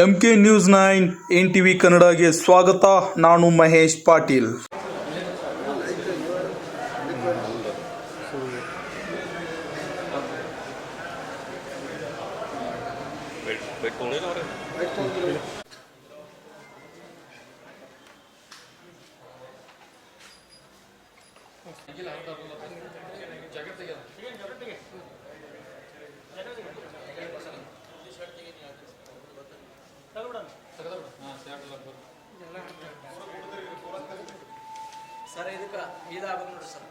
MK news 9 NTV ಕನ್ನಡಗೆ ಸ್ವಾಗತ. ನಾನು Mahesh Patil. Sir ಇದಕ್ಕೆ ಇದಾಗಬೇಕು ನೋಡ್ರಿ ಸರ್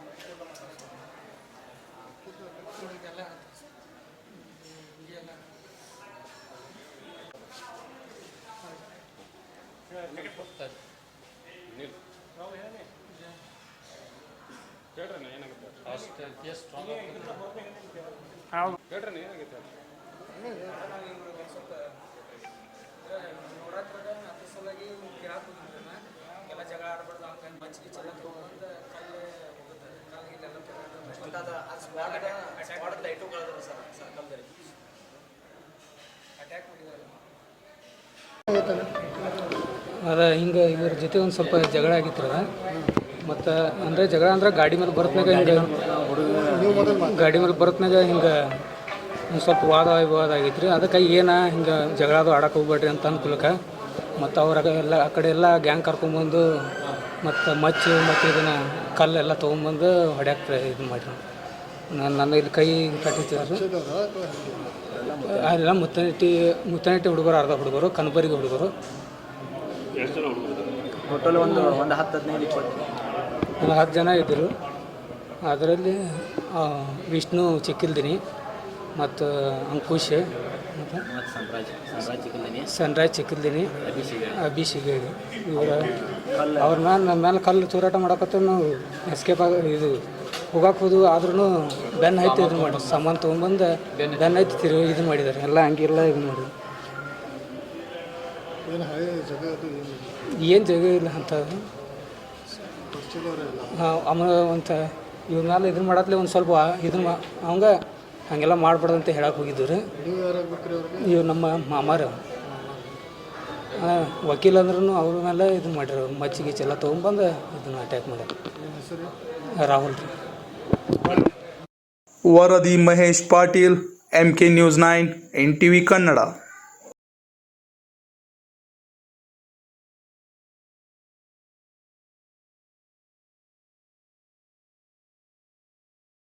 ನೋಡಾಕ್ರಾಗ ಅದ್ರ ಸಲುವಾಗಿ ಗಿರಾಕ್ ಹೋಗಿದ್ರನ್ನ ಎಲ್ಲ ಜಗಳ ಆಡ್ಬಾರ್ದು ಅಂತ ಮಚ್ಚಿಗೆ ಚೆಲ್ಲ ತೊಗೊಂಡು ಕಲ್ಲು ಹೋಗುತ್ತೆ ಕಲ್ಲು ಇಲ್ಲೆಲ್ಲ ಮತ್ತು ಅದು ಸ್ಪಾಟ್ ಲೈಟು ಕಳೆದ್ರು ಸರ್ ಸರ್ಕಲ್ದಲ್ಲಿ ಅಟ್ಯಾಕ್ ಮಾಡಿದ್ದಾರೆ. ಅದ ಹಿಂಗೆ ಇವ್ರ ಜೊತೆ ಒಂದು ಸ್ವಲ್ಪ ಜಗಳ ಆಗಿತ್ತು ಅದ ಮತ್ತು ಅಂದರೆ ಜಗಳ ಅಂದ್ರೆ ಗಾಡಿ ಮೇಲೆ ಬರತ್ನಾಗ ಹಿಂಗೆ ಗಾಡಿ ಮೇಲೆ ಬರತ್ನಾಗ ಹಿಂಗೆ ಒಂದು ಸ್ವಲ್ಪ ವಾದ ವಿವಾದ ಆಗೈತೆ ರೀ. ಅದಕ್ಕೆ ಏನು ಹಿಂಗೆ ಜಗಳದು ಆಡಕ್ಕೆ ಹೋಗ್ಬೇಡ್ರಿ ಅಂತ ಅನ್ಕೊಳಕ್ಕೆ ಮತ್ತು ಅವ್ರಾಗ ಎಲ್ಲ ಆ ಕಡೆ ಎಲ್ಲ ಗ್ಯಾಂಗ್ ಕರ್ಕೊಂಬಂದು ಮತ್ತು ಮಚ್ಚು ಮತ್ತು ಇದನ್ನು ಕಲ್ಲೆಲ್ಲ ತೊಗೊಂಬಂದು ಹೊಡ್ಯಾಕ್ತಾರೆ ಇದು ಮಾಡಿರಿ. ನನ್ನ ಇಲ್ಲಿ ಕೈ ಕಟ್ಟಿರ್ತಾರೆ ಅಲ್ಲೆಲ್ಲ ಮುತ್ತನಟ್ಟಿ ಹುಡುಗರು, ಅರ್ಧ ಹುಡುಗರು, ಕನಬರಿಗೆ ಹುಡುಗರು, ಟೋಟಲ್ ಒಂದು 10 ಜನ ಇದ್ದರು. ಅದರಲ್ಲಿ ವಿಷ್ಣು ಚಿಕ್ಕಿಲ್ದಿನಿ ಮತ್ತು ಅಂಕುಶ್ ಮತ್ತು ಸನ್ರಾಜ್ ಚಿಕ್ಕಿಲ್ದಿನಿ, ಅಭಿಷೇಕ್ ಇವರ ಅವ್ರನ್ನ ನಮ್ಮ ಮೇಲೆ ಕಲ್ಲು ಚೂರಾಟ ಮಾಡಕತ್ತ ನಾವು ಎಸ್ಕೇಪ್ ಇದು ಹೋಗಕ್ಕೆ ಹೋದು ಆದ್ರೂ ಬೆನ್ನು ಹೈತಿ ಇದನ್ನು ಮಾಡಿ ಸಾಮಾನು ತೊಗೊಂಬಂದು ಬೆನ್ನು ಹೈತಿ ಇದನ್ನು ಮಾಡಿದ್ದಾರೆ. ಎಲ್ಲ ಹಂಗೆಲ್ಲ ಇದನ್ನು ಮಾಡಿದ್ರು. ಏನು ಜಾಗ ಇಲ್ಲ ಅಂತ ಹಾಂ ಅಮ್ಮ ಅಂತ ಇವ್ರ ಮೇಲೆ ಇದನ್ನು ಮಾಡತ್ಲೆ ಒಂದು ಸ್ವಲ್ಪ ಇದನ್ನು ಅವಂಗ ಹಾಗೆಲ್ಲ ಮಾಡ್ಬಾರ್ದಂತ ಹೇಳಕ್ಕೆ ಹೋಗಿದ್ದು ರೀ. ಇವ್ರು ನಮ್ಮ ಮಾಮಾರ ವಕೀಲ ಅಂದ್ರೂ ಅವ್ರ ಮೇಲೆ ಇದನ್ನು ಮಾಡಿರೋ ಮಚ್ಚಿಗೆ ಎಲ್ಲ ತೊಗೊಂಬಂದು ಇದನ್ನು ಅಟ್ಯಾಕ್ ಮಾಡ್ಯಾರ. ರಾಹುಲ್ ರೀ. ವರದಿ Mahesh Patil, MK news 9 NTV Kannada.